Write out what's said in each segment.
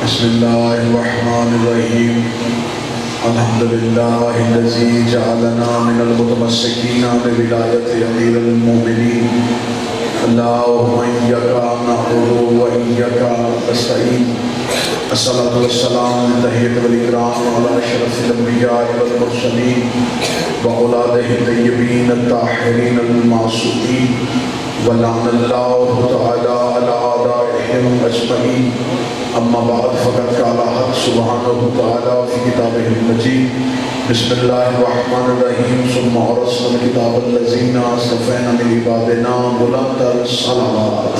بسم اللہ الرحمن الرحیم الحمد للہ الذی جعلنا من المتمسکین بولایت امیر المؤمنین اللہم ایاک نعبد و ایاک نستعین الصلاۃ والسلام تحیۃ والاکرام علی اشرف الانبیاء والمرسلین وأولادہ الطیبین الطاہرین المعصومین ولعن اللہ تعالی علی اعدائہم اجمعین اما بعد فقد قال حق سبحانہ تعالی فی کتابہ المجید بسم اللہ الرحمن الرحیم ثم اورثنا الکتاب الذین اصطفینا من عبادنا بلند الصلوات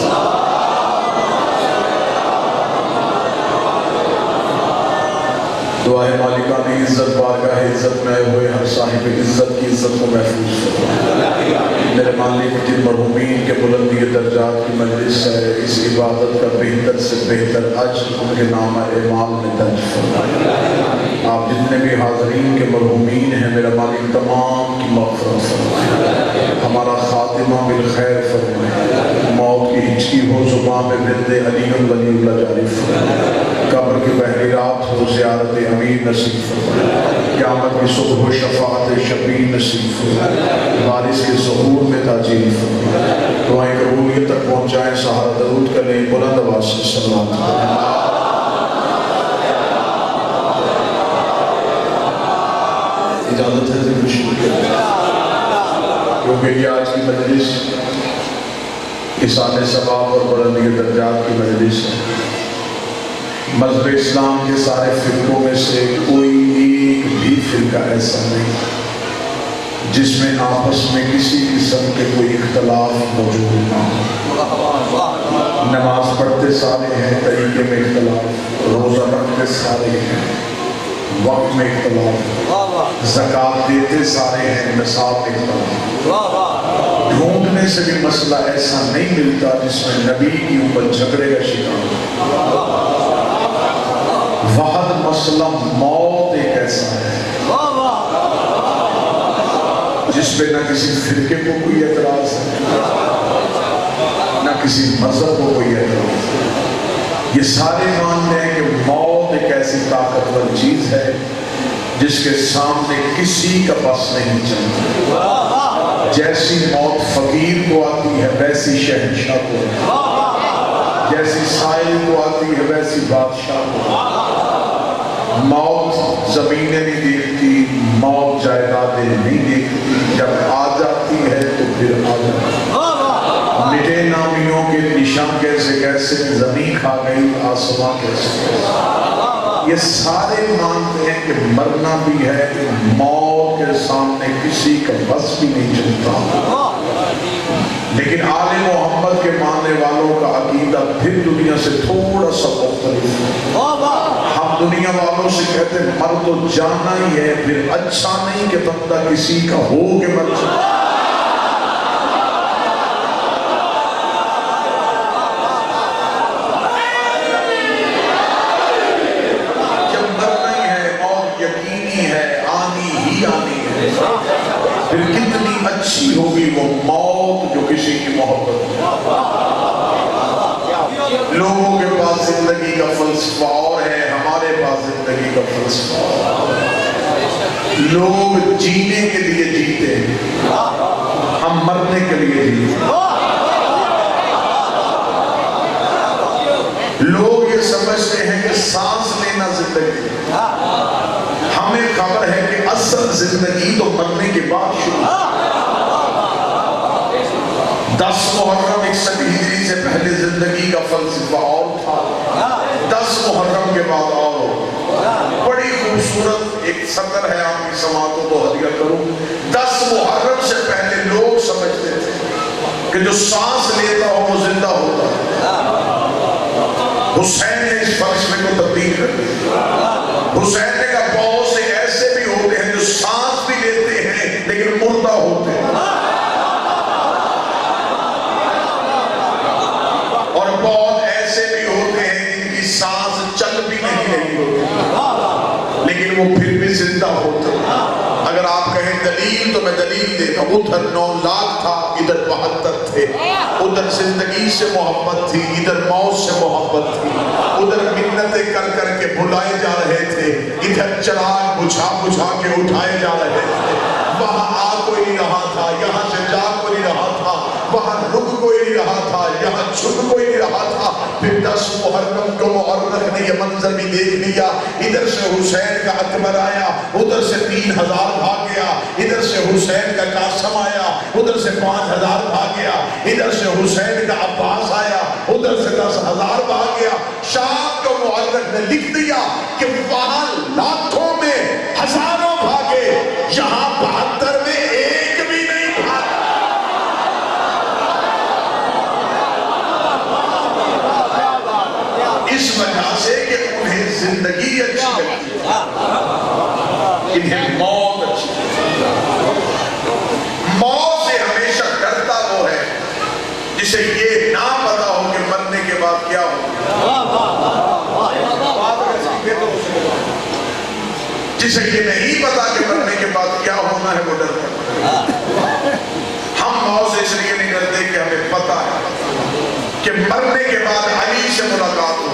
دعائے مالکان عزت بارگاہ عزت میں ہوئے ہر صاحب عزت کی عزت کو محفوظ فرما میرے مالک جن مرحومین کے بلندی درجات کی مجلس ہے اس عبادت کا بہتر سے بہتر اجر ان کے نام اعمال میں درج فرمائے آپ جتنے بھی حاضرین کے مرحومین ہیں میرا مالک تمام کی مغفرت فرمائے ہمارا خاتمہ بالخیر فرمائے موت کی ہچکی ہو زبان میں ورد علی ولی اللہ جاری فرمائے قبر کی پہلی رات ہو زیارت امیر نصیب فرمائے قیامت کی صبح و شفاعت شفیع نصیب فرمائے بارش کے ظہور میں تاجیل فرمائے دعائیں قبولیت تک پہنچائیں سہارا درود کریں بلند آواز سے صلوات اجازت ہے ذکر شروع کریں کیونکہ یہ آج کی مجلس احسان ثواب اور بلندی درجات کی مجلس ہے مذہب اسلام کے سارے فرقوں میں سے کوئی ایک بھی فرقہ ایسا نہیں جس میں آپس میں کسی قسم کے کوئی اختلاف موجود نہ ہو نماز پڑھتے سارے ہیں طریقے میں اختلاف روزہ رکھتے سارے ہیں وقت میں اختلاف زکوٰۃ دیتے سارے ہیں نصاب اختلاف ڈھونڈنے سے بھی مسئلہ ایسا نہیں ملتا جس میں نبی کی امت جھگڑے کا شکار وحد مسئلہ موت ایک ایسا ہے جس پہ نہ کسی فرقے کو کوئی اعتراض ہے نہ کسی مذہب کو کوئی اعتراض ہے یہ سارے مانتے ہیں کہ موت ایک ایسی طاقتور چیز ہے جس کے سامنے کسی کا بس نہیں چلتا جیسی موت فقیر کو آتی ہے ویسی شہنشاہ کو جیسی سائل کو آتی ہے ویسی بادشاہ کو موت زمینیں نہیں دیکھتی موت جائیدادیں نہیں دیکھتی جب آ جاتی ہے تو پھر آ جاتی مٹے نامیوں کے نشان کیسے کیسے زمین کھا گئی آسمان کیسے یہ سارے مانتے ہیں کہ مرنا بھی ہے موت کے سامنے کسی کا بس بھی نہیں چلتا لیکن آل محمد کے ماننے والوں کا عقیدہ پھر دنیا سے تھوڑا سا مختلف ہے ہم دنیا والوں سے کہتے ہیں مر تو جانا ہی ہے پھر اچھا نہیں کہ بندہ کسی کا ہو کہ مر جائے جب مرنا ہی ہے اور یقینی ہے آنی ہی آنی ہے پھر کتنی اچھی ہوگی وہ موت جو کسی کی محبت لوگوں کے پاس زندگی کا فلسفہ اور ہے ہمارے پاس زندگی کا فلسفہ لوگ جینے کے لیے جیتے ہیں ہم مرنے کے لیے جیتے ہیں لوگ یہ سمجھتے ہیں کہ سانس لینا زندگی ہمیں خبر ہے کہ اصل زندگی تو مرنے کے بعد شروع 10 محرم 61 ہجری سے پہلے زندگی کا فلسفہ اور تھا 10 محرم کے بعد اور بڑی خوبصورت ایک سطر ہے آپ کی سماعتوں کو ہدیہ کروں 10 محرم سے پہلے لوگ سمجھتے تھے کہ جو سانس لیتا ہو وہ زندہ ہوتا ہے حسین نے اس فلسفے کو تبدیل کر دیا حسین نے کہا بہت سے ایسے بھی ہوتے ہیں جو سانس بھی لیتے ہیں لیکن مردہ ہوتے ہیں اور بہت ایسے بھی ہوتے ہیں جن کی سانس چل بھی نہیں رہی ہوتی لیکن وہ پھر بھی زندہ ہوتے ہیں اگر آپ کہیں دلیل تو میں دلیل دیتا ہوں ادھر 9 لاکھ تھا ادھر 72 تھے ادھر زندگی سے محبت تھی ادھر موت سے محبت تھی ادھر منتیں کر کر کے بلائے جا رہے تھے، ادھر چراغ بجھا بجھا کے اٹھائے جا رہے تھے، وہاں آ کوئی نہیں رہا تھا، یہاں سے جا کوئی نہیں رہا تھا، وہاں رک کوئی نہیں رہا تھا، یہاں چھپ کوئی نہیں رہا تھا۔ پھر 10 محرم کو مورخ نے یہ منظر بھی دیکھ لیا، ادھر سے حسین کا اکبر آیا، ادھر سے 3000 بھاگ گیا، ادھر سے حسین کا قاسم آیا، ادھر سے 5000 بھاگ گیا، ادھر سے حسین کا عباس آیا، ادھر سے 10,000 بھاگ گیا۔ شام کو مورخ نے لکھ دیا کہ وہاں لاکھوں میں ہزاروں بھاگے، یہاں 72 میں ایک بھی نہیں بھاگا۔ اس وجہ سے کہ انہیں زندگی اچھی لگتی ہے، انہیں موت اچھی لگتی ہے۔ موت سے ہمیشہ ڈرتا وہ ہے جسے یہ نہ پتا ہو کہ مرنے کے بعد کیا ہو، جسے یہ نہیں پتا کہ مرنے کے بعد کیا ہونا ہے وہ ڈرتا ہے۔ ہم موت سے اس لیے نہیں ڈرتے کہ ہمیں پتا ہے کہ مرنے کے بعد علی سے ملاقات ہو۔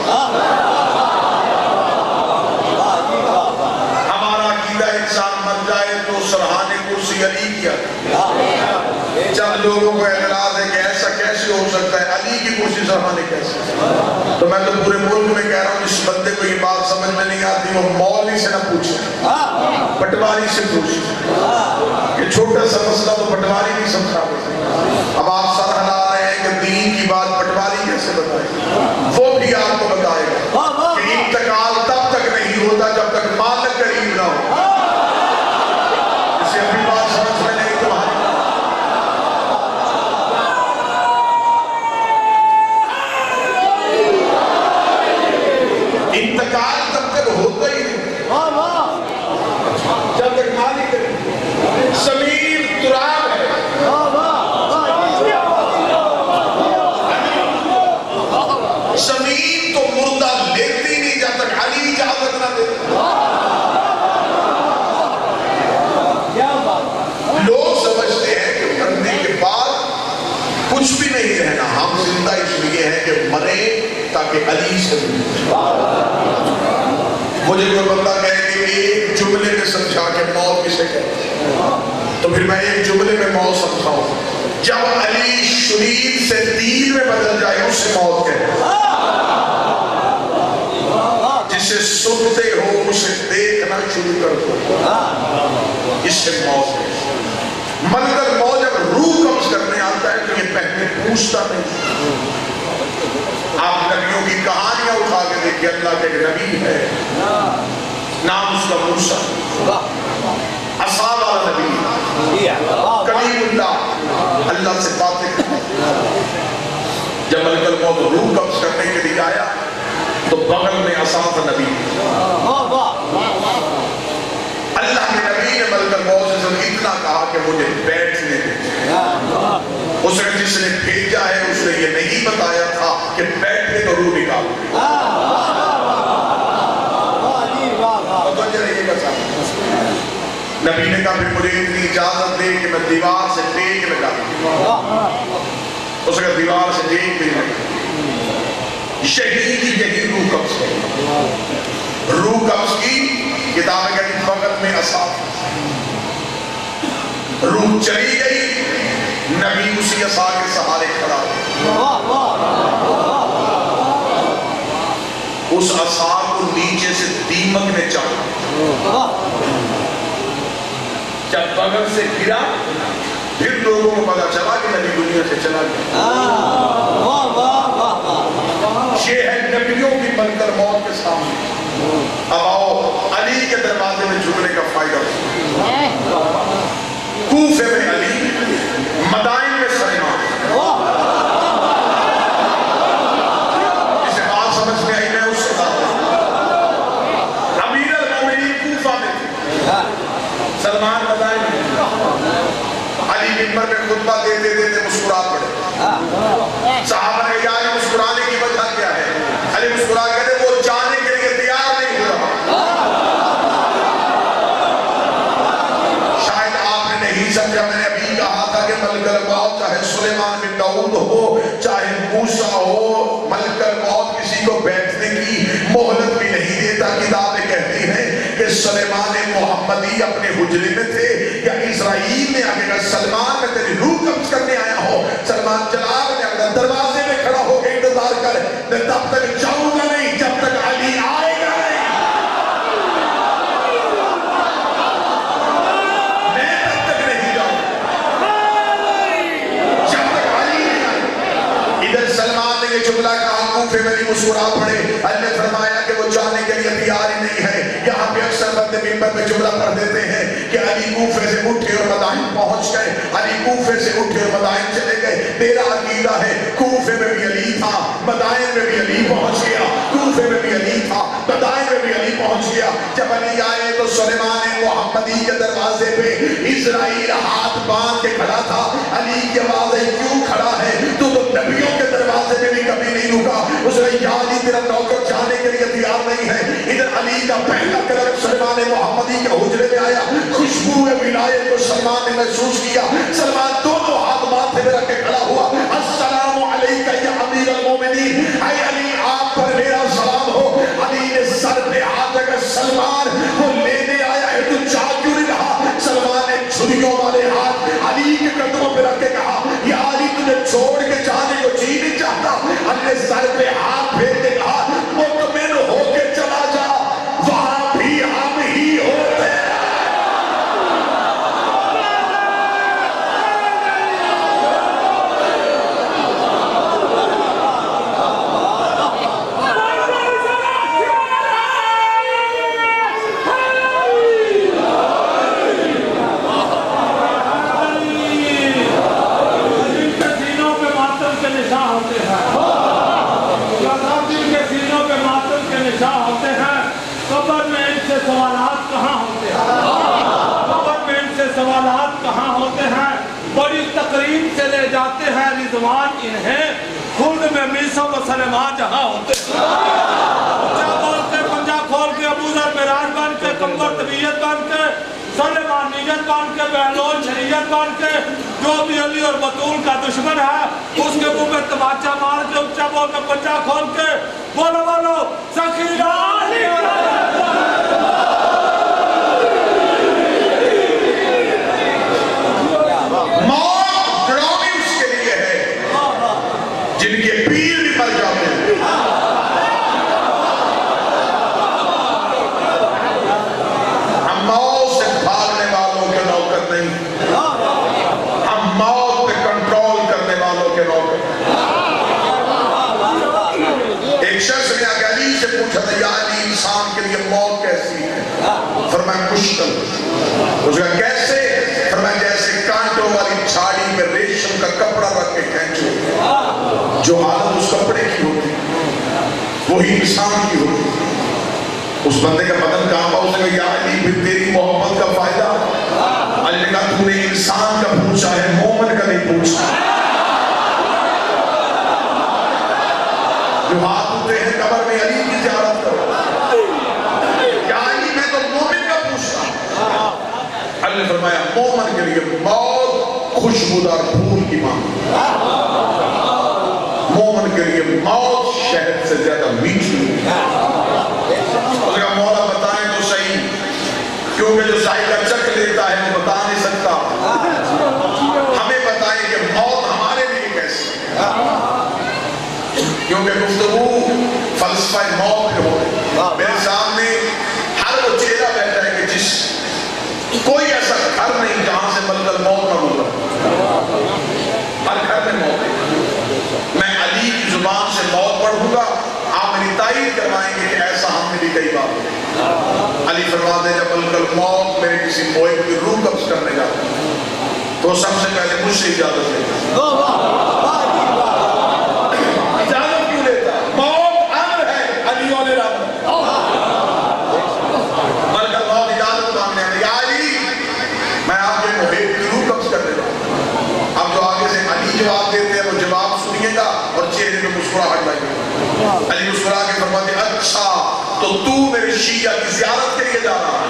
ہمارا عقیدہ انسان مر جائے تو سرحانے کرسی علی کیا۔ چند لوگوں کو اعتراض ہے کہ ایسا کیسے ہو سکتا ہے، علی کی کرسی سرحانے کیسے؟ تو میں تو پورے ملک میں کہہ رہا ہوں جس بندے کو یہ بات سمجھ میں نہیں آتی وہ مولوی سے نہ پوچھے، پٹواری سے پوچھے۔ یہ چھوٹا سا مسئلہ تو پٹواری نہیں سمجھا۔ اب آپ سر ہلا رہے ہیں کہ دین کی بات پٹواری کیسے بتائے؟ وہ بھی آپ کو بتائے گا کہ انتقال تب تک نہیں ہوتا جب تک مالک قریب نہ ہو۔ اسے اپنی بات سمجھ میں نہیں تمہاری۔ انتقال تب تک ہوتا ہی نہیں جب تک مالک قریب۔ زمین تراب ہے، زمین تو مردہ لیتی نہیں جب تک علی اجازت نہ دے۔ لوگ سمجھتے ہیں کہ مرنے کے بعد کچھ بھی نہیں رہنا، ہم زندہ اس لیے ہیں کہ مرے تاکہ علی سے ملے۔ مجھے کوئی بندہ کہے کہ ایک جملے میں سمجھا کہ موت کسے کہتے ہیں، تو پھر میں ایک جملے میں موت سمجھاؤں، جب علی شریر سے تیر میں بدل جائے اس سے موت کہتے ہیں۔ جسے سنتے ہو اسے دیکھنا شروع کر دو، اس سے موت ہے۔ ملک الموت جب روح قبض کرنے آتا ہے تو یہ پہلے پوچھتا نہیں۔ آپ نبیوں کی کہانیاں اٹھا کے دیکھیں، اللہ کے ایک نبی ہے، نام اس کا موسیٰ، عصا والا نبی، کلیم اللہ، اللہ سے باتیں کرتا۔ جب ملک الموت روح قبض کرنے کے لیے آیا تو بغل میں عصا تھا نبی۔ اللہ کے نبی نے ملک الموت سے اتنا کہا کہ مجھے بیٹھنے دے۔ اس نے جس نے بھیجا ہے اس نے یہ نہیں بتایا تھا کہ بیٹھنے تو روح نکال۔ نبی نے کہا پھر مجھے اتنی اجازت دے کہ میں دیوار سے ٹیک لگا دوں۔ اس نے کہا دیوار سے ٹیک بھی لگا۔ شہید کی یہی روح قبض کی، روح قبض کی، کتاب کہتی وقت میں عصا، روح چلی گئی، نبی اسی عصا کے سہارے کھڑا اس عصا کو نیچے سے دیمک نے چاہا، جب بغل سے گرا پھر لوگوں کو پتا چلا کہ نبی دنیا سے چلا گیا۔ یہ ہے نبیوں کی منظر موت کے سامنے۔ اب آؤ علی کے دروازے میں جھکنے کا فائدہ۔ کوفے میں علی، مدائن میں سلیمان۔ اسے بات سمجھ میں آئی، میں اس سے بات امیر المومنین کوفہ میں تھے، سلمان مدائن میں۔ علی منبر میں خطبہ دیتے دیتے مسکرا پڑے۔ صحابہ نے کہا کہ مسکرانے کی وجہ کیا ہے؟ علی مسکرا کہتے وہ جانے کے لیے تیار نہیں ہو رہا۔ شاید آپ نے نہیں سمجھا، میں نے ابھی کہا تھا کہ ملک الموت چاہے سلیمان بن داؤد ہو، چاہے موسیٰ ہو، ملک الموت کسی کو بیٹھنے کی مہلت کہ سلیمان محمدی اپنے حجرے میں تھے یا اسرائیل نے آگے کہا سلمان میں تیری روح قبض کرنے آیا ہو؟ سلمان جلال نے اگر دروازے میں کھڑا ہو کے انتظار کر، میں تب تک جاؤں گا نہیں جب تک علی آئے گا نہیں، میں تب تک نہیں جاؤں جب تک علی نہیں آئے۔ ادھر سلمان نے یہ جملہ کہا، کوفے میں بھی مسکرا پڑے۔ اللہ نے فرمایا کہ وہ جانے کے لیے تیار ہی نہیں ہے۔ یہاں پہ اکثر بندے ممبر پہ جملہ پڑھ دیتے ہیں کہ علی کوفے سے اٹھے اور مدائن پہنچ گئے، علی کوفے سے اٹھے اور مدائن چلے گئے۔ میرا عقیدہ ہے کوفے میں بھی علی تھا، مدائن میں بھی علی پہنچ گیا، کوفے میں بھی علی تھا، مدائن میں بھی علی پہنچ گیا۔ جب علی آئے تو سلیمان محمدی کے دروازے پہ اسرائیل ہاتھ باندھ کے کھڑا تھا۔ علی کی آواز ہے کیوں کھڑا ہے تو نبیوں کے دروازے پہ بھی کبھی نہیں رکا۔ اس نے یا علی تیرا نوکر جانے کے لیے تیار نہیں ہے۔ ادھر علی کا پہلا قدم سلیمان محمدی کے حجرے میں آیا، خوشبو ولایت کو سلمان نے محسوس کیا۔ سلمان دونوں ہاتھ ماتھے میں رکھ کے کھڑا ہوا، السلام علیکہ یا امیر المومنین، اے علی آپ پر میرا سلام ہو۔ علی نے سر پہ ہاتھ رکھا، سلمان وہ لینے آیا ہے تو جا کیوں نہیں رہا؟ سلمان نے چھریوں والے ہاتھ علی کے قدموں پہ رکھ کے کہا یا علی تجھے چھوڑ کے جانے کو جی نہیں چاہتا۔ علی نے سر پہ ہاتھ پھیر کے کہا مطمئن ہو کے چلا جا، وہاں بھی ہم ہی ہوتے ہیں۔ سوالات کہاں ہوتے ہیں؟ خبر میں ان سے سوالات کہاں ہوتے ہیں؟ بڑی تقریب سے لے جاتے ہیں رضوان انہیں، خلد میں میسا و سلیمان جہاں ہوتے ہیں۔ اونچا بول کے پنجا کھول کے ابو ذر معراج بن کے کمبر طبیعت بن کے سلیمان نیت بن کے بہلول شریعت بن کے جو بھی علی اور بطول کا دشمن ہے اس کے منہ میں تماچا مار کے اونچا بول کے پنجا کھول کے بولو بولو سخیرہ علی موت ڈراؤنی اس کے لیے ہے جن کے پیر بھی مر جاتے ہیں۔ ہم موت سے بھاگنے والوں کے نوکر نہیں، ہم موت پہ کنٹرول کرنے والوں کے نوکر۔ ایک شخص نے آگے علی سے پوچھا تھا یا علی انسان کے لیے موت کیسی ہے؟ فرمایا مشکل۔ اس کا کیسے؟ فرمایا جیسے کانٹوں والی جھاڑی میں ریشم کا کپڑا رکھ کے کھینچو، جو حالت اس کپڑے کی ہوتی وہی انسان کی ہوتی۔ اس بندے کا بدن کہاں پا، اس نے کہا یا علی پھر تیری محبت کا فائدہ؟ علی نے کہا تو نے انسان کا پوچھا ہے، مومن کا نہیں پوچھا۔ جو ہاتھ اٹھتے ہیں قبر میں علی کی زیارت کرو، یا علی میں تو مومن کا پوچھا۔ اللہ نے فرمایا مومن کے لیے موت خوشبودار پھول کی مانگ، مومن کے لیے موت شہد سے زیادہ میٹھی۔ اس کا مولا بتائیں تو صحیح، کیونکہ جو ذائقہ چکھ لیتا ہے وہ بتا نہیں سکتا۔ ہمیں بتائیں کہ موت ہمارے لیے کیسی ہے، کیونکہ گفتگو فلسفہ موت پہ ہو۔ میرے سامنے ہر وہ چہرہ بیٹھا ہے کہ جس کوئی ایسا گھر نہیں جہاں سے ملک الموت نہ گزرا، ہر گھر میں موت ہے۔ میں علی کی زبان سے موت پڑھوں گا، آپ میری تائید کروائیں گے کہ ایسا ہم نے بھی کئی بار ہے۔ علی فرماتے ہیں جب ملک الموت میرے کسی محب کی روح قبض کرنے جاتا ہے تو سب سے پہلے مجھ سے اجازت لیتا ہے۔ اجازت کیوں لیتا ہے؟ موت امر ہے، علی اور رب ملک الموت اجازت مانگنے میں یا علی میں آپ کے محب کی روح قبض کرنے جاتا ہوں۔ اب جو آگے سے علی جواب دیتے ہیں وہ جواب سنیے گا اور چہرے میں مسکراہٹ لگے گا۔ علی مسکرا کے فرماتے ہیں اچھا تو میرے شیعہ کی زیارت کے لیے جا رہا ہے؟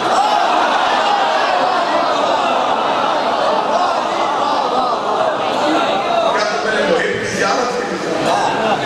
کیا تو میرے محب کی زیارت کے لیے جا رہا ہے؟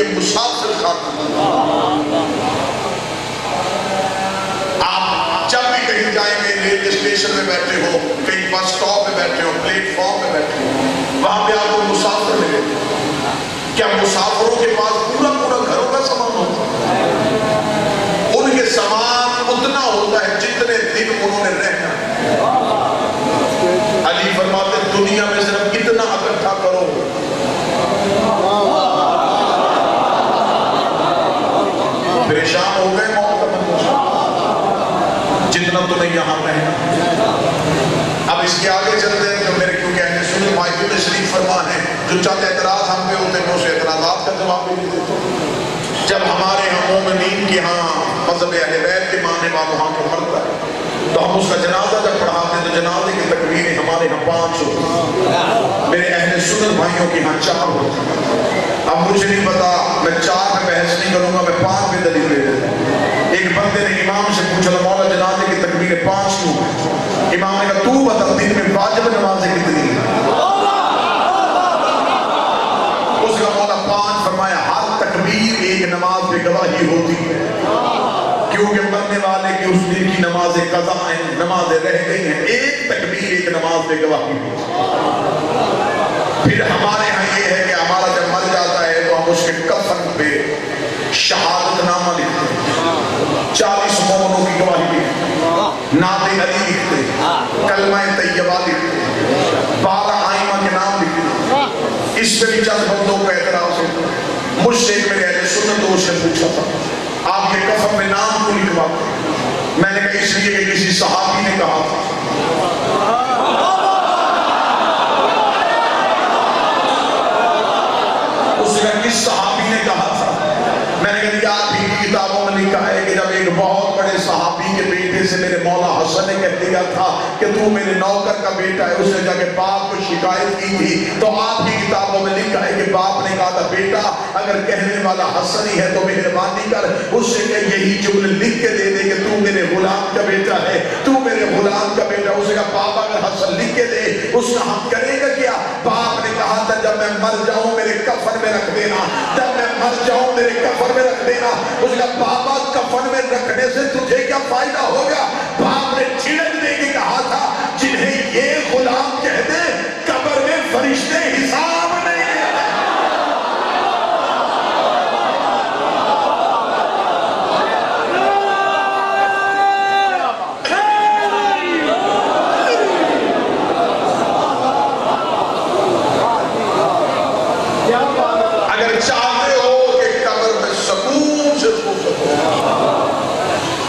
یہ مسافر خاتون. آپ جب بھی کہیں جائیں گے، ریلوے اسٹیشن میں بیٹھے ہو، کہیں بس اسٹاپ پہ بیٹھے ہو، پلیٹ فارم پہ بیٹھے ہو، وہاں پہ آپ کو مسافر ملے. کیا مسافروں کے پاس پورا پورا گھروں کا سامان ہوتا ہے؟ ان کے سامان اتنا ہوتا ہے جتنے دن انہوں نے رہنا. علی فرماتے دنیا میں صرف اتنا اکٹھا کرو پریشان ہو گئے موت کا منتظر جتنا تمہیں یہاں رہنا. اب اس کے آگے چلتے ہیں جو میرے کیونکہ اہل سنت ماہی تشریف فرما ہے، جو چند اعتراض ہم پہ ہوتے ہیں اس اعتراضات کا جواب بھی نہیں دیتے. جب ہمارے ہاں مومنین کے ہاں مذہب اہل بیت کے ماننے والوں ہاں کو مرتا ہے تو ہم اس کا جنازہ جب پڑھاتے ہیں تو جنازے کی تکبیریں ہمارے ہاں 5 ہوتی ہیں، میرے اہل سنت بھائیوں کے ہاں 4 ہوتی ہیں. اب مجھے نہیں پتا، میں 4 میں بحث نہیں کروں گا، میں 5 پہ دلیل دے دیتا ہوں. ایک بندے نے امام سے پوچھا مولا جنازے کی تکبیریں 5 کیوں ہیں؟ امام نے کہا تو بتا دن میں واجب نمازیں کتنی ہیں؟ اس کا مولا 5 فرمایا ہر تکبیر ایک نماز پہ گواہی ہوتی ہے، کیونکہ مرنے والے کی اس دن کی نمازیں قضا ہیں، نمازیں رہ گئی ہیں، ایک تکبیر ایک نماز پہ گواہی ہوتی ہے. پھر ہمارے ہاں یہ ہے کہ ہمارا جب مر جاتا ہے تو ہم اس کے کفن پہ شہادت نامہ لکھتے ہیں، 40 مومنوں کی گواہی لکھتے ہیں، نعت علی لکھتے ہیں، کلمہ طیبہ لکھتے ہیں، 12 آئمہ کے نام لکھتے ہیں. اس پہ بھی چند بندوں کو اعتراض ہے. مجھ سے ایک میرے اہل سنت دوست سے پوچھا تھا آپ کے کفن میں نام کیوں لکھواتے ہیں؟ میں نے کہا اس لیے کہ کسی صحابی نے کہا تھا. اس نے کس صحابی نے کہا تھا؟ میں نے کہا آپ ہی کی کتابوں میں لکھا ہے کہ جب ایک بہت بڑے صحابی کے بیٹے سے میرے مولا حسن نے کہہ دیا تھا کہ تو میرے نوکر کا بیٹا ہے، اس نے جا کے باپ کو شکایت کی تھی تو آپ کی کتابوں میں لکھا ہے کہ باپ نے کہا تھا بیٹا اگر کہنے والا حسن ہی ہے تو مہربانی کر اس سے کہ یہی جملے لکھ کے دے دے کہ تو میرے غلام کا بیٹا ہے، تو میرے غلام کا بیٹا. اس نے کہا باپ اگر حسن لکھ کے دے اس کا ہم کرے گا کیا؟ باپ نے کہا تھا جب میں مر جاؤں میرے کفن میں رکھ دینا، جب میں مر جاؤں میرے کفن میں رکھ دینا. اس کا بابا کفن میں رکھنے سے تجھے کیا فائدہ ہوگا؟ باپ نے چھڑک دے کے کہا تھا جنہیں یہ غلام کہہ دے قبر میں فرشتے حساب نہیں.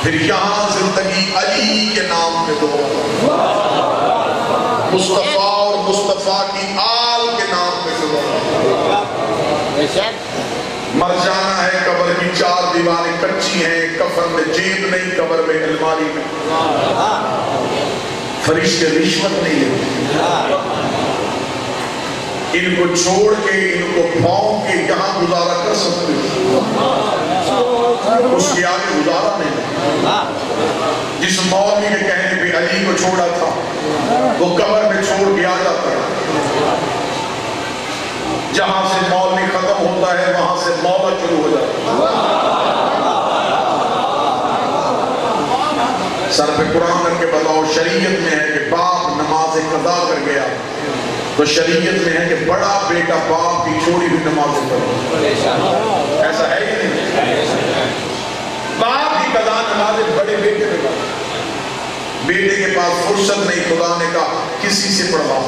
پھر یہاں زندگی علی کے نام پہ دو، مصطفیٰ اور مصطفیٰ کی آل کے نام پہ دو. مر جانا ہے، قبر کی 4 دیواریں کچی ہیں، کفن میں جیب نہیں، قبر میں الماری میں. فرشتے رشوت نہیں لیتے، ان کو چھوڑ کے ان کو پھونک کے یہاں گزارا کر سکتے ہو، اس کے آگے گزارا نہیں. جس مولوی کے کہنے پہ علی کو چھوڑا تھا وہ قبر میں چھوڑ کے آ جاتا ہے، جہاں سے مولوی ختم ہوتا ہے وہاں سے مولا شروع ہو جاتا ہے. سر پہ قرآن رکھ کے بتاؤ شریعت میں ہے کہ باپ نماز قضا کر گیا تو شریعت میں ہے کہ بڑا بیٹا باپ کی چھوڑی ہوئی نمازیں پڑھے. ایسا ہے کہ نہیں؟ باپ کی قضا نمازیں بڑے بیٹے پہ پڑھے. بیٹے کے پاس فرصت نہیں، خدا نے کہا کسی سے پڑھوا.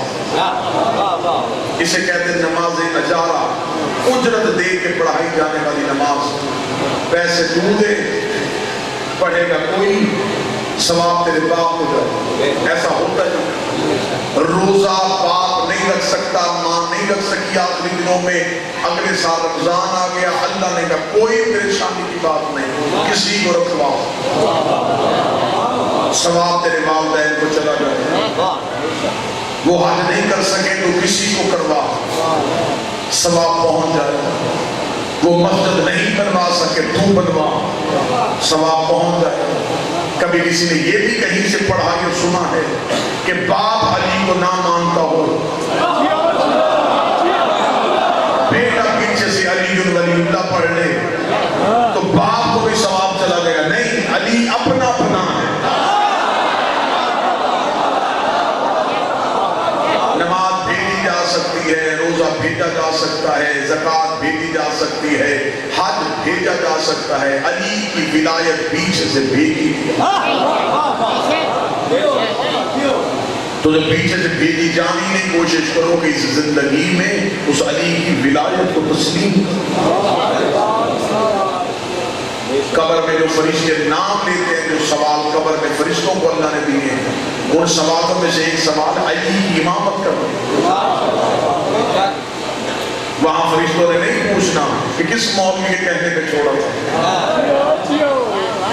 اسے کہتے ہیں نماز اجارہ، اجرت دے کے پڑھائی جانے والی نماز. پیسے تو دے، پڑھے گا کوئی، ثواب تیرے باپ کو جائے. ایسا ہوتا ہے. روزہ باپ نہیں رکھ سکتا، ماں نہیں رکھ سکی آخری دنوں میں. اگلے سال رمضان آ گیا، اللہ نے کہا کوئی پریشانی کی بات نہیں، کسی کو رکھواؤ، ثواب تیرے والدین کو چلا جائے. وہ حج نہیں کر سکے تو کسی کو کروا، ثواب پہنچ جائے. وہ مسجد نہیں بنوا سکے تو بنوا، ثواب پہنچ جائے. کبھی کسی نے یہ بھی کہیں سے پڑھا یا سنا ہے کہ باپ علی کو نہ مانتا ہو، بیٹا پیچھے سے علی ولی اللہ پڑھ آپ کو بھی ثواب چلا جائے گا. نہیں، علی اپنا اپنا ہے. نماز بھیجی جا سکتی ہے، روزہ بھیجا جا سکتا ہے، زکوٰۃ بھیجی جا سکتی ہے، حج بھیجا جا سکتا ہے. علی کی ولایت پیچھے سے بھیجی. تو جب پیچھے سے بھیجی جانی نہیں، کوشش کرو کہ اس زندگی میں اس علی کی ولایت کو تسلیم کرو. قبر میں جو فرشتے نام لیتے ہیں، جو سوال قبر میں فرشتوں کو اللہ نے دیے ہیں، ان سوالوں میں سے ایک سوال علی کی امامت کرو. وہاں فرشتوں نے نہیں پوچھنا کہ کس مولوی کے کہنے پہ چھوڑا تھا.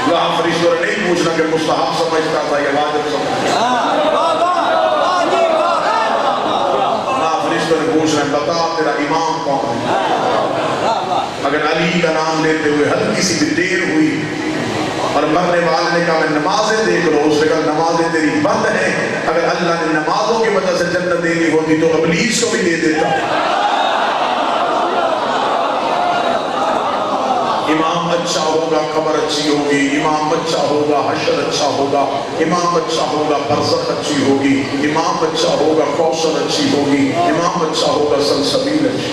وہاں فرشتوں نے نہیں پوچھنا کہ مستحب سمجھتا تھا یا واجب سمجھتا تھا. فرشتوں نے پوچھنا بتا تیرا امام کون ہے. اگر علی کا نام لیتے ہوئے ہلکی سی بھی دیر ہوئی اور مرنے والے نے کہا میں نمازیں دیکھ لو، اس نے کہا نمازیں تیری بند ہیں. اگر اللہ نے نمازوں کی وجہ سے جنت دینی ہوتی تو ابلیس کو بھی دے دیتا. امام اچھا ہوگا قبر اچھی ہوگی، امام اچھا ہوگا حشر اچھا ہوگا، امام اچھا ہوگا برزخ اچھی ہوگی، امام اچھا ہوگا کوثر اچھی ہوگی، امام اچھا ہوگا سلسبیل اچھی.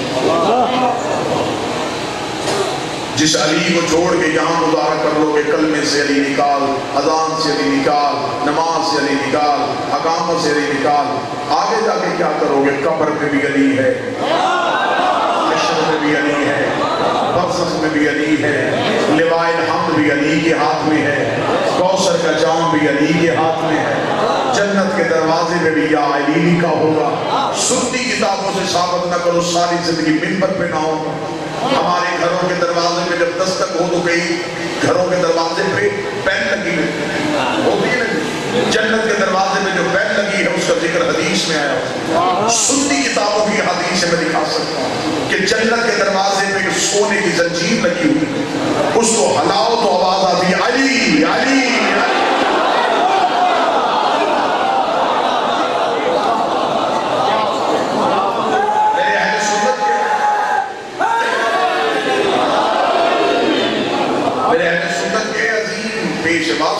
جس علی کو چھوڑ کے یہاں گزارا کر لو کہ کلمے سے علی نکال، اذان سے علی نکال، نماز سے علی نکال، اقامت سے علی نکال، آگے جا کے کیا کرو گے؟ قبر میں بھی علی ہے، حشر میں بھی علی ہے، برزخ میں بھی علی ہے، لوائے الحمد بھی علی کے ہاتھ میں ہے، کوثر کا جام بھی علی کے ہاتھ میں ہے، جنت کے دروازے میں بھی یا علی لکھا ہوگا. سنی کتابوں سے ثابت نہ کرو، ساری زندگی منبر پہ نہ ہو. ہمارے گھروں کے دروازے پہ جب دستک ہو تو کئی گھروں کے دروازے پہ پین لگی ہوتی ہے نا. جنت کے دروازے میں جو پین لگی ہے اس کا ذکر حدیث میں آیا. سنی کتابوں کی حدیث میں دکھا سکتا ہوں کہ جنت کے دروازے پہ جو سونے کی زنجیر لگی ہوئی ہے، اس کو ہلاؤ تو آواز آتی ہے علی علی علی.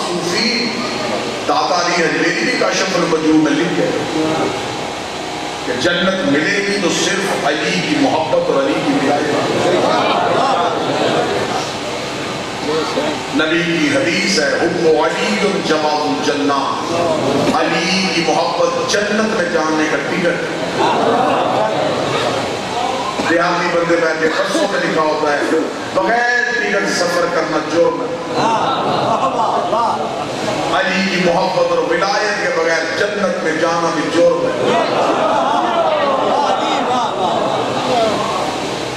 صوفی داتا علی حجویری نے کاشف الوجوہ میں لکھ ہے کہ جنت ملے گی تو صرف علی کی محبت اور علی کی ولایت. نبی کی حدیث ہے حب علی جواز الجنہ، علی کی محبت جنت میں جاننے کا ٹکٹ. دیہاتی بندے بیٹھے بسوں میں لکھا ہوتا ہے بغیر ٹکٹ سفر کرنا جرم ہے. علی کی محبت اور ولایت کے بغیر جنت میں جانا بھی جرم ہے.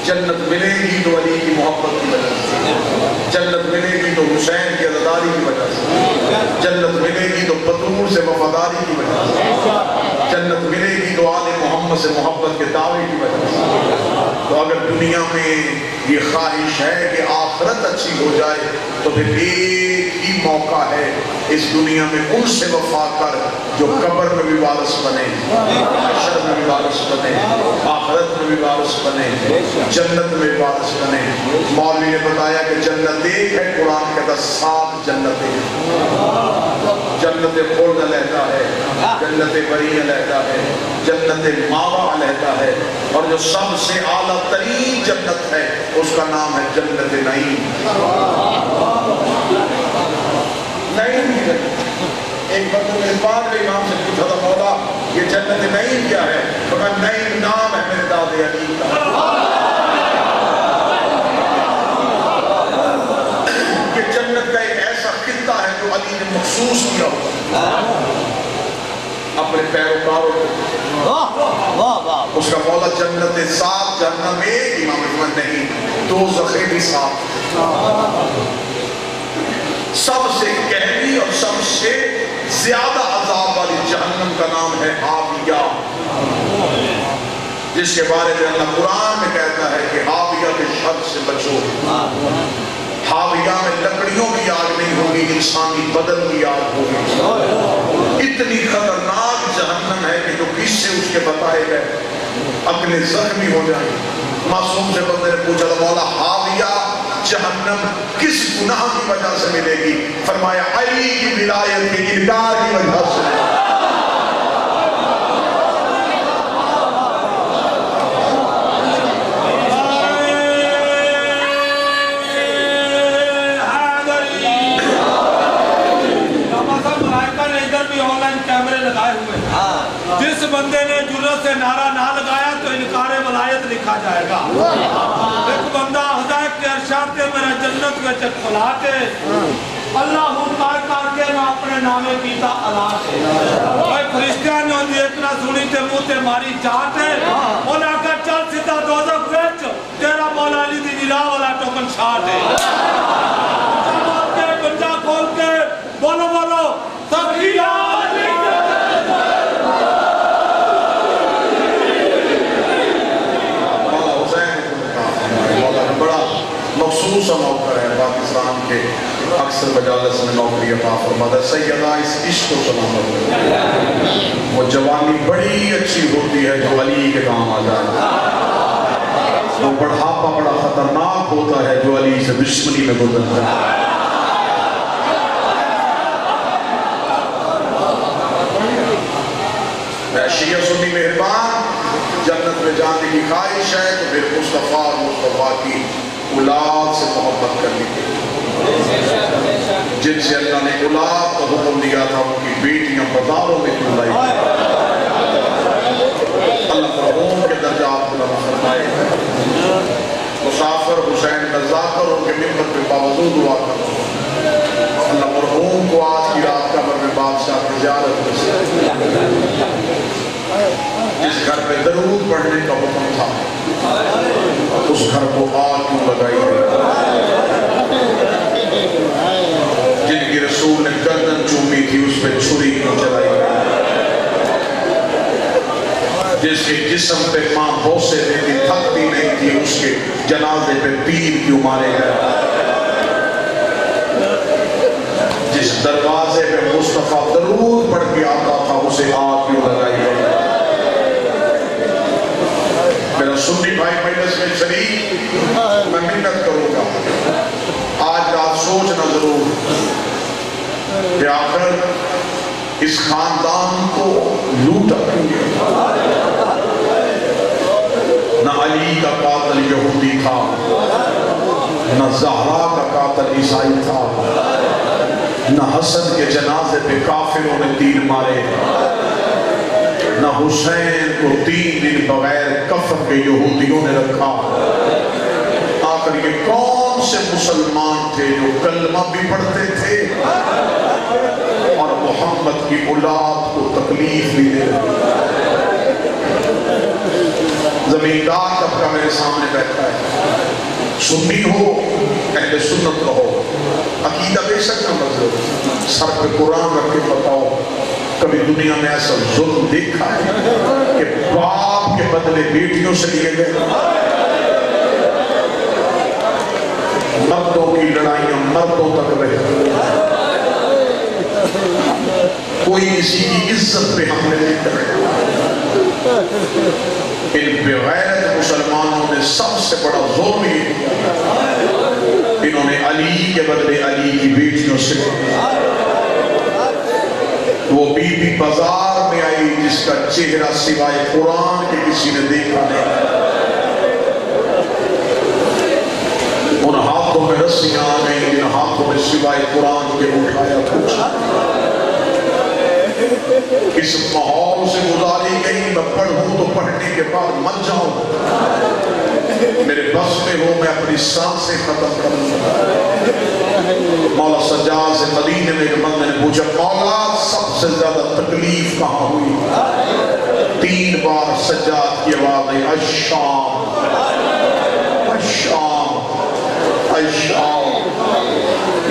جنت ملے گی تو علی کی محبت کی وجہ سے، جنت ملے گی تو حسین کی عزاداری کی وجہ سے، جنت ملے گی تو بطور سے وفاداری کی وجہ سے، جنت ملے گی تو آل محمد سے محبت کے دعوے کی وجہ سے. تو اگر دنیا میں یہ خواہش ہے کہ آخرت اچھی ہو جائے تو پھر ایک ہی موقع ہے اس دنیا میں ان سے وفا کر جو قبر میں بھی وارث بنے، حشر میں بھی وارث بنے، آخرت میں بھی وارث بنے، جنت میں بھی وارث بنے. مولوی نے بتایا کہ جنت ایک ہے، قرآن کہتا 7 جنتیں. جنت خلد علیحدہ ہے، جنت بری علیحدہ ہے، جنت ماوا علیحدہ ہے، اور جو سب سے اعلیٰ ترین جنت ہے اس کا نام ہے جنت نعیم. نعیم ہی جنت. ایک بندے نے پاک امام سے پوچھا تھا مولا یہ جنت نعیم کیا ہے؟ تو میں نعیم نام ہے میرے دادے علی کا. کہ جنت کا ایک ایسا خطہ ہے جو علی نے مخصوص کیا ہوگا اپنے پیروکاروں کو. اس کا مولا جنت 7 جہنم ایک، امام احمد نہیں 2 زخیں بھی 7. سب سے گہری اور سب سے زیادہ عذاب والی جہنم کا نام ہے حاویہ، جس کے بارے میں اللہ قرآن میں کہتا ہے کہ حاویہ کے شر سے بچو. حاویہ میں لکڑیوں کی آگ نہیں ہوگی، انسانی بدن کی آگ ہوگی. اتنی خطرناک جہنم ہے کہ جو قصے اس کے بتائے گئے عقلیں زخمی ہو جائیں. معصوم سے بندے نے پوچھا مولا حاویہ جہنم کس گناہ کی وجہ سے ملے گی؟ فرمایا علی کی ولایت کے انکار کی وجہ سے۔ جس بندے نے جرت سے نعرہ نہ لگایا تو انکار ولایت لکھا جائے گا۔ ایک بندہ ہدایت کے ارشاد کے میرا جنت کے چکلاتے اللہ کار کار کے میں اپنے نامے کیتا علاقے بھائی فرشتیاں نے ہوندی اتنا سنی تے منہ تے ماری چاہتے انہاں کا چل سیدھا دوزخ وچ تیرا مولا علی دی نلا والا ٹوکن شاٹ ہے۔ جماعت کے بندہ کھول کے بولو بولو تکبیر مخصوص موقع ہے پاکستان کے اکثر مجالس میں نوکری عطا فرماتا سیدہ اس عشق و سلامت میں وہ جوانی بڑی اچھی ہوتی ہے جو علی کے کام آ جائے، وہ بڑھاپا بڑا خطرناک ہوتا ہے جو علی سے دشمنی میں گزرتا ہے۔ شیعہ سنی مہربان جنت میں جانے کی خواہش ہے تو پھر مصطفیٰ اور مصطفیٰ کی اولاد سے محبت کرنی کی، جن سے اللہ نے اولاد کا حکم دیا تھا ان کی بیٹیاں بازاروں میں کیوں لائی، اللہ مرحوم کے درجات بلند فرمائے۔ مسافر حسین کا ذاکر ان کے ممبر پہ باوجود دعا کرتا ہوں اللہ مرحوم کو آج کی رات قبر میں بادشاہ کی زیارت کرے۔ جس گھر پہ درود پڑھنے کا حکم تھا اس گھر کو آگ کیوں لگائی گئی؟ جن کی رسول نے گردن چومی تھی اس پہ چھری کیوں چلائی گئی؟ جس کے جسم پہ ماں بوسے دیتی تھکتی نہیں تھی اس کے جنازے پہ تیر کیوں مارے گئے؟ جس دروازے پہ مصطفیٰ درود پڑھ کے آتا تھا اسے آگ کیوں لگائی گئی؟ میرا سنی بھائی مجلس میں شریک میں منت کروں گا آج رات سوچنا ضرور کہ آخر اس خاندان کو لوٹا کیوں گیا؟ نہ علی کا قاتل یہودی تھا، نہ زہرا کا قاتل عیسائی تھا، نہ حسن کے جنازے پہ کافروں نے تیر مارے، نہ حسین کو 3 دن بغیر کفن کے یہودیوں نے رکھا۔ آخر یہ کون سے مسلمان تھے جو کلمہ بھی پڑھتے تھے اور محمد کی اولاد کو تکلیف بھی دے رہے؟ زمیندار طبقہ میرے سامنے بیٹھا ہے، سنی ہو اہل سنت رہو، عقیدہ بے شک نہ بدلو، سر پہ قرآن رکھ کے بتاؤ کبھی دنیا میں ایسا ظلم دیکھا ہے کہ باپ کے بدلے بیٹیوں سے لیے گئے؟ مردوں کی لڑائیاں مردوں تک رہے، کوئی کسی کی عزت پہ حملے نہیں کرے۔ ان بغیرت مسلمانوں نے سب سے بڑا ظلم یہ کیا، انہوں نے علی کے بدلے علی کی بیٹیوں سے، وہ بی بی بازار میں آئی جس کا چہرہ سوائے قرآن کے کسی نے دیکھا نہیں، ان ہاتھوں میں رسیاں آ گئیں جن ہاتھوں میں سوائے قرآن کے اٹھایا پوچھا، اس ماحول سے گزاری گئی میں پڑھوں تو پڑھنے کے بعد مر جاؤں، میرے بس میں ہو میں اپنی سانسیں ختم کر لوں۔ مولا سجاد سے مدینے میں ایک بندے نے پوچھا مولا سب سے زیادہ تکلیف کہاں ہوئی؟ 3 بار سجاد کی آواز آئی الشام الشام الشام،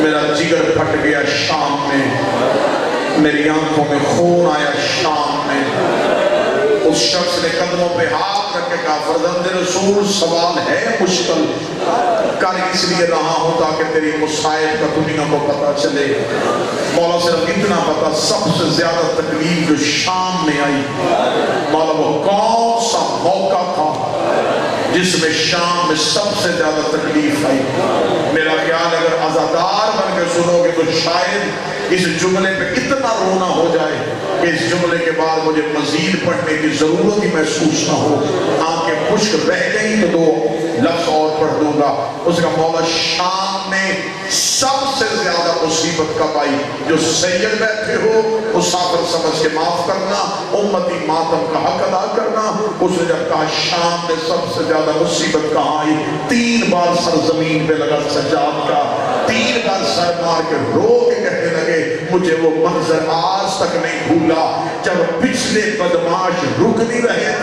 میرا جگر پھٹ گیا شام میں، میری آنکھوں میں خون آیا شام میں۔ اس شخص نے قدموں پہ ہاتھ رکھ کے کہا فرزند رسول سوال ہے مشکل، کر اس لیے رہا ہوں تاکہ تیری مصائب کا دنیا کو پتا چلے۔ مولا صرف اتنا پتا سب سے زیادہ تکلیف جو شام میں آئی مولا وہ کون سا موقع تھا جس میں شام میں سب سے زیادہ تکلیف آئی. میرا خیال اگر عزادار بن کے سنو گے تو شاید اس جملے پہ اتنا رونا ہو جائے کہ اس جملے کے بعد مجھے مزید پڑھنے کی ضرورت ہی محسوس نہ ہو. آنکھیں خشک رہ گئی تو 2 لفظ اور پڑھ دوں گا. اس کا مولا شام میں سب سے زیادہ مصیبت کب آئی؟ جو سید بیٹھے ہو مسافر سمجھ کے معاف کرنا، امتی ماتم کا حق ادا کرنا. اس نے جب کہا شام میں سب سے زیادہ مصیبت کہاں آئی، 3 بار سرزمین پہ لگا سجاد کا، 3 بار سر مار کے رو کے کہنے لگے مجھے وہ منظر آج تک نہیں بھولا جب پچھلے بدماش رک نہیں رہے